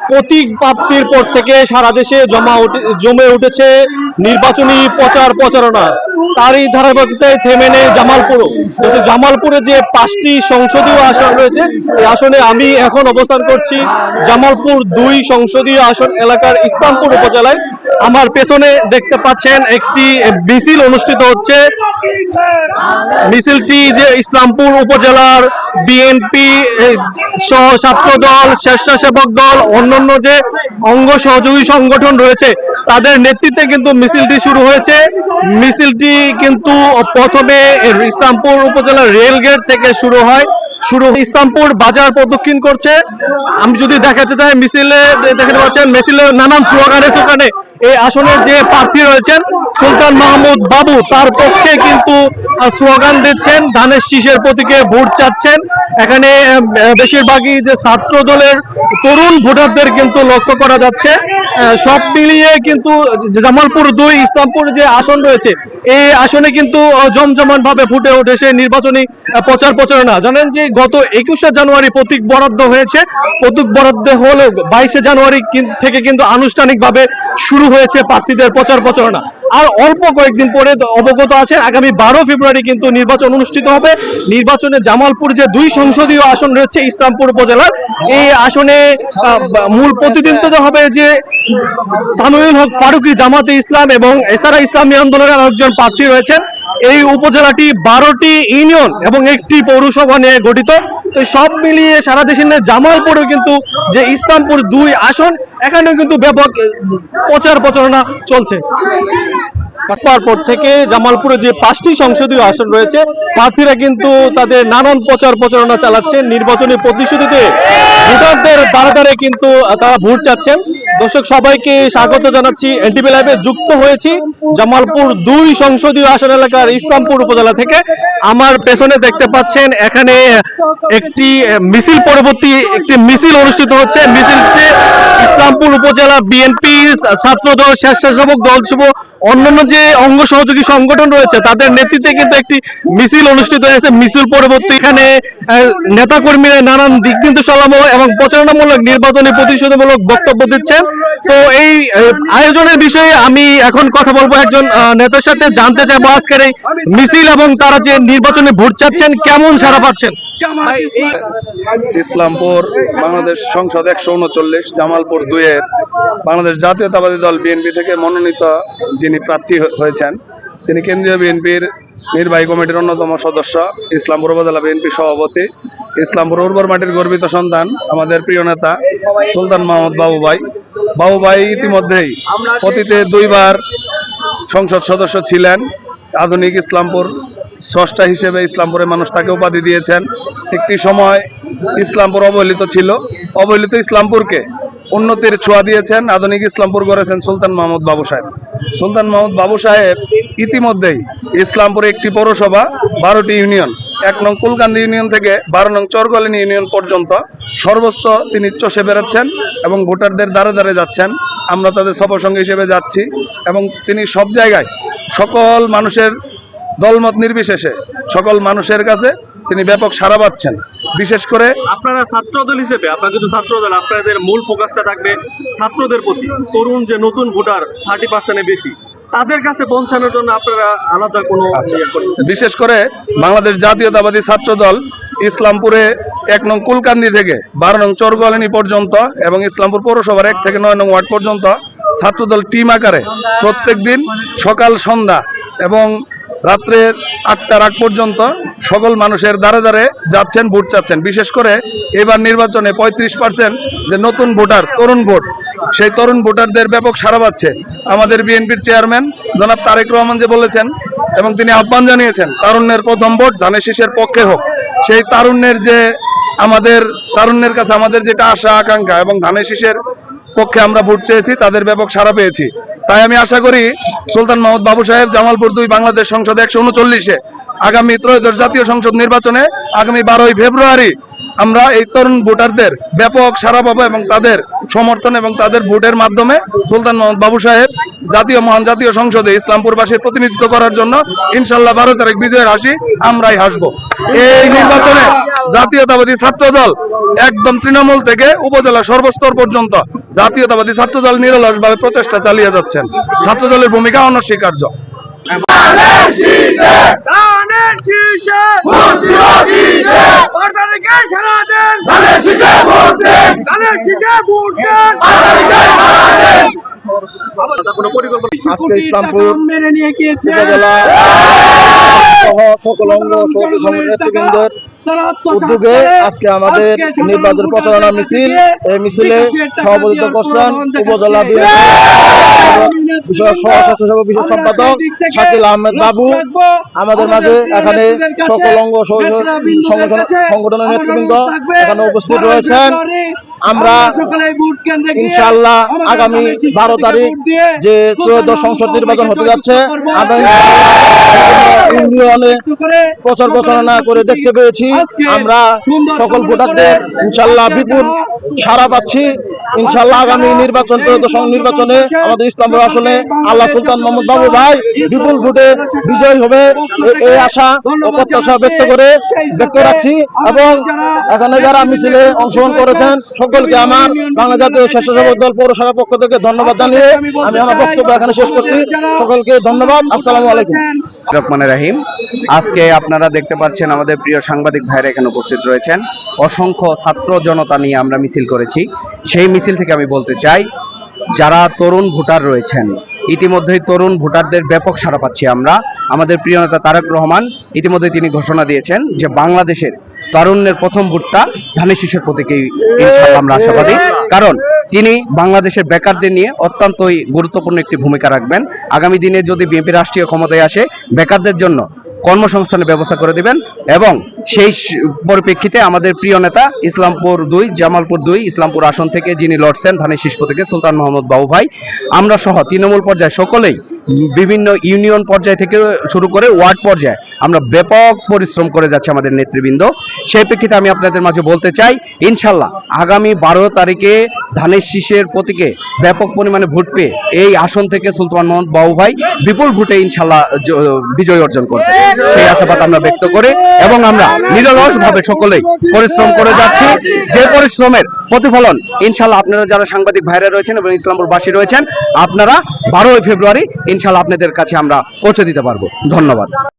প্রতীক প্রাপ্তির পর থেকে সারা দেশে জমে উঠেছে নির্বাচনী প্রচারণা। তারই ধারাবাহিকতায় থেমে নেই জামালপুরও। জামালপুরে যে 5টি সংসদীয় আসন রয়েছে, এই আসনে আমি এখন অবস্থান করছি জামালপুর 2 সংসদীয় আসন এলাকার ইসলামপুর উপজেলায়। আমার পেছনে দেখতে পাচ্ছেন একটি মিছিল অনুষ্ঠিত হচ্ছে। মিছিলটি যে ইসলামপুর উপজেলার বিএনপি সহ ছাত্র দল, স্বেচ্ছাসেবক দল, অন্যান্য যে অঙ্গ সহযোগী সংগঠন রয়েছে তাদের নেতৃত্বে কিন্তু মিছিলটি শুরু হয়েছে। মিছিলটি কিন্তু প্রথমে ইসলামপুর উপজেলার রেলগেট থেকে শুরু হয়। ইসলামপুর বাজার প্রদক্ষিণ করছে। আমি যদি দেখাতে চাই মিছিলে দেখতে পাচ্ছেন মিছিলের নানান স্লোগানে এই আসনের যে প্রার্থী রয়েছেন সুলতান মাহমুদ বাবু তার পক্ষে কিন্তু স্লোগান দিচ্ছেন, ধানের শীষের প্রতীকে ভোট চাচ্ছেন। এখানে বেশিরভাগই যে ছাত্র দলের তরুণ ভোটারদের কিন্তু লক্ষ্য করা যাচ্ছে। সব মিলিয়ে কিন্তু জামালপুর 2 ইসলামপুর যে আসন রয়েছে এই আসনে কিন্তু জমজমাট ভাবে ফুটে উঠেছে নির্বাচনী প্রচারণা। জানেন যে গত 21শে জানুয়ারি প্রতীক বরাদ্দ হয়েছে। প্রতীক বরাদ্দ হলেও 22শে জানুয়ারি থেকে কিন্তু আনুষ্ঠানিকভাবে শুরু হয়েছে প্রার্থীদের প্রচারণা। আর অল্প কয়েকদিন পরে অবগত আছেন আগামী 12 ফেব্রুয়ারি কিন্তু নির্বাচন অনুষ্ঠিত হবে। নির্বাচনে জামালপুর যে 2 সংসদীয় আসন রয়েছে ইসলামপুর উপজেলার, এই আসনে মূল প্রতিদ্বন্দ্বিতা হবে যে সানুউল হক ফারুকী জামাতে ইসলাম এবং এছাড়া ইসলামী আন্দোলনের আরেকজন প্রার্থী রয়েছেন। এই উপজেলাটি 12টি ইউনিয়ন এবং একটি পৌরসভা নিয়ে গঠিত। তো সব মিলিয়ে সারা দেশে জামালপুরে কিন্তু যে ইসলামপুর 2 আসন এখানেও কিন্তু ব্যাপক প্রচারণা চলছে। তারপর থেকে জামালপুরে যে 5টি সংসদীয় আসন রয়েছে প্রার্থীরা কিন্তু তাদের নানান প্রচারণা চালাচ্ছেন। নির্বাচনী প্রতিশ্রুতিতে ভোটারদের দ্বারে কিন্তু তারা ভোট চাচ্ছেন। দর্শক সবাইকে স্বাগত জানাচ্ছি। এনটিভি লাইভে যুক্ত হয়েছি জামালপুর 2 সংসদীয় আসন এলাকার ইসলামপুর উপজেলা থেকে। আমার পেছনে দেখতে পাচ্ছেন এখানে একটি মিছিল পরবর্তী একটি মিছিল অনুষ্ঠিত হচ্ছে। মিছিলটি ইসলামপুর উপজেলা বিএনপি, ছাত্র দল, স্বেচ্ছাসেবক দল সহ অন্যান্য যে অঙ্গ সহযোগী সংগঠন রয়েছে তাদের নেতৃত্বে কিন্তু একটি মিছিল অনুষ্ঠিত হয়েছে। মিছিল পরবর্তী এখানে নেতাকর্মীরা নানান দিক নির্দেশনামূলক এবং প্রচারণামূলক নির্বাচনী প্রতিশ্রুতিমূলক বক্তব্য দিচ্ছেন। তো এই আয়োজনের বিষয়ে আমি এখন কথা বলবো একজন নেতার সাথে, জানতে চাইবো আজকের এই মিছিল এবং তারা যে নির্বাচনে ভোট চাচ্ছেন কেমন সাড়া পাচ্ছেন। ইসলামপুর বাংলাদেশ সংসদ 139 জামালপুর 2 এর বাংলাদেশ জাতীয়তাবাদী দল বিএনপি থেকে মনোনীত যিনি প্রার্থী হয়েছেন তিনি কেন্দ্রীয় বিএনপির নির্বাহী কমিটির অন্যতম সদস্য, ইসলামপুর উপজেলা বিএনপি সভাপতি, ইসলামপুর উর্বর মাটির গর্বিত সন্তান আমাদের প্রিয় নেতা সুলতান মাহমুদ বাবু ভাই ইতিমধ্যেই অতীতে 2 বার সংসদ সদস্য ছিলেন। আধুনিক ইসলামপুর স্রষ্টা হিসেবে ইসলামপুরের মানুষ তাকে উপাধি দিয়েছেন। একটি সময় ইসলামপুর অবহেলিত ছিল, অবহেলিত ইসলামপুরকে উন্নতির ছোঁয়া দিয়েছেন, আধুনিক ইসলামপুর গড়েছেন সুলতান মাহমুদ বাবু সাহেব। সুলতান মাহমুদ বাবু সাহেব ইতিমধ্যেই ইসলামপুরে একটি পৌরসভা, 12টি ইউনিয়ন, 1 নং কুলকান্দি ইউনিয়ন থেকে 12 নং চরগলিনী ইউনিয়ন পর্যন্ত সর্বস্ত তিনি চষে বেড়াচ্ছেন এবং ভোটারদের দ্বারে যাচ্ছেন। আমরা তাদের সফরসঙ্গী হিসেবে যাচ্ছি এবং তিনি সব জায়গায় সকল মানুষের দলমত নির্বিশেষে সকল মানুষের কাছে তিনি ব্যাপক সাড়া পাচ্ছেন। বিশেষ করে আপনারা ছাত্রদল হিসেবে, আপনারা কিন্তু ছাত্রদল, আপনাদের মূল ফোকাসটা থাকবে ছাত্রদের প্রতি। তরুণ যে নতুন ভোটার 30% বেশি, তাদের কাছে পৌঁছানোর জন্য আপনারা আলাদা কোনো বিশেষ করে বাংলাদেশ জাতীয়তাবাদী ছাত্রদল ইসলামপুরে 1 নং কুলকান্দি থেকে 12 নং চরগলিনী পর্যন্ত এবং ইসলামপুর পৌরসভার 1 থেকে 9 নং ওয়ার্ড পর্যন্ত ছাত্রদল টিম আকারে প্রত্যেক দিন সকাল সন্ধ্যা এবং রাত্রের 8টার আগ পর্যন্ত সকল মানুষের দ্বারে যাচ্ছেন, ভোট চাচ্ছেন। বিশেষ করে এবার নির্বাচনে 35% যে নতুন ভোটার, তরুণ ভোট, সেই তরুণ ভোটারদের ব্যাপক সাড়া পাচ্ছে। আমাদের বিএনপির চেয়ারম্যান জনাব তারেক রহমান যে বলেছেন এবং তিনি আহ্বান জানিয়েছেন তারুণ্যের প্রথম ভোট ধানের শীষের পক্ষে হোক, সেই তারুণ্যের কাছে আমাদের যেটা আশা আকাঙ্ক্ষা এবং ধানের শীষের পক্ষে আমরা ভোট চেয়েছি, তাদের ব্যাপক সাড়া পেয়েছি। তাই আমি আশা করি সুলতান মাহমুদ বাবু সাহেব জামালপুর 2 বাংলাদেশ সংসদ 139-এ আগামী ত্রয়োদশ জাতীয় সংসদ নির্বাচনে আগামী 12ই ফেব্রুয়ারি আমরা এই তরুণ ভোটারদের ব্যাপক সাড়া পাবো এবং তাদের সমর্থন এবং তাদের ভোটের মাধ্যমে সুলতান মোহাম্মদ বাবু সাহেব মহান জাতীয় সংসদে ইসলামপুরবাসীর প্রতিনিধিত্ব করার জন্য ইনশাল্লাহ 12 তারিখ বিজয়ের হাসি আমরাই হাসবো। এই নির্বাচনে জাতীয়তাবাদী ছাত্র দল একদম তৃণমূল থেকে উপজেলা সর্বস্তর পর্যন্ত জাতীয়তাবাদী ছাত্র দল নিরলসভাবে প্রচেষ্টা চালিয়ে যাচ্ছেন। ছাত্র দলের ভূমিকা অনস্বীকার্য। আজকে ইসলামপুর উপজেলা সহ সকল অঙ্গ নেতৃবৃন্দের উদ্যোগে আজকে আমাদের নির্বাচন প্রচারণা মিছিল, এই মিছিলে সভাপতিত্ব করছেন উপজেলা বিষয় সহ স্বেচ্ছাসেবক বিষয় সম্পাদক শাকিল আহমেদ বাবু। আমাদের মাঝে এখানে সকল অঙ্গ সংগঠনের নেতৃবৃন্দ এখানে উপস্থিত রয়েছেন। আমরা ইনশাআল্লাহ আগামী 12 তারিখ যে ত্রয়োদশ সংসদ নির্বাচন হতে যাচ্ছে, ইউনিয়নে প্রচার প্রচারণা করে দেখতে পেয়েছি আমরা সকল ভোটারদের ইনশাআল্লাহ বিপুল সাড়া পাচ্ছি। ইনশাআল্লাহ আগামী নির্বাচন ত্রয়োদশ নির্বাচনে আমাদের ইসলামপুর আসনে আল্লাহ সুলতান মোহাম্মদ বাবু ভাই বিপুল ভোটে বিজয় হবে এই আশা ও প্রত্যাশা ব্যক্ত রাখছি। এবং এখানে যারা মিছিলে অংশগ্রহণ করেছেন সকলকে আমার বাংলা জাতীয় স্বেচ্ছাসেবক দল পৌরসভার পক্ষ থেকে ধন্যবাদ জানিয়ে আমি আমার বক্তব্য এখানে শেষ করছি। সকলকে ধন্যবাদ। আসসালামু আলাইকুম। রহমানির রহিম। আজকে আপনারা দেখতে পাচ্ছেন আমাদের প্রিয় সাংবাদিক ভাইরা এখানে উপস্থিত রয়েছেন। অসংখ্য ছাত্র জনতা নিয়ে আমরা মিছিল করেছি। সেই মিছিল থেকে আমি বলতে চাই, যারা তরুণ ভোটার রয়েছেন, ইতিমধ্যেই তরুণ ভোটারদের ব্যাপক সাড়া পাচ্ছি আমরা। আমাদের প্রিয় নেতা তারেক রহমান ইতিমধ্যে তিনি ঘোষণা দিয়েছেন যে বাংলাদেশের তারুণ্যের প্রথম ভোটটা ধানের শীষের প্রতীকেই ইনশাআল্লাহ আমরা আশাবাদী। কারণ তিনি বাংলাদেশের বেকারদের নিয়ে অত্যন্তই গুরুত্বপূর্ণ একটি ভূমিকা রাখবেন। আগামী দিনে যদি বিএনপি রাষ্ট্রীয় ক্ষমতায় আসে, বেকারদের জন্য কর্মসংস্থানের ব্যবস্থা করে দিবেন। এবং সেই পরিপ্রেক্ষিতে আমাদের প্রিয় নেতা ইসলামপুর 2 জামালপুর 2 ইসলামপুর আসন থেকে যিনি লড়ছেন ধানের শীষ প্রতীকে সুলতান মোহাম্মদ বাবু ভাই, আমরা সহ তৃণমূল পর্যায়ে সকলেই বিভিন্ন ইউনিয়ন পর্যায় থেকে শুরু করে ওয়ার্ড পর্যায়ে আমরা ব্যাপক পরিশ্রম করে যাচ্ছি আমাদের নেতৃবৃন্দ। সেই প্রেক্ষিতে আমি আপনাদের মাঝে বলতে চাই, ইনশাল্লাহ আগামী 12 তারিখে ধানের শীষের প্রতীকে ব্যাপক পরিমাণে ভোট পেয়ে এই আসন থেকে সুলতান মোহাম্মদ বাবু ভাই বিপুল ভোটে ইনশাল্লাহ বিজয় অর্জন করবে, সেই আশাবাদ আমরা ব্যক্ত করে এবং আমরা নিরলসভাবে সকলেই পরিশ্রম করে যাচ্ছি। যে পরিশ্রমের প্রতিফলন ইনশাল্লাহ আপনারা যারা সাংবাদিক ভাইরা রয়েছেন এবং ইসলামপুরবাসী রয়েছেন, আপনারা 12 ফেব্রুয়ারি ইনশাল্লাহ আপনাদের কাছে আমরা পৌঁছে দিতে পারবো। ধন্যবাদ।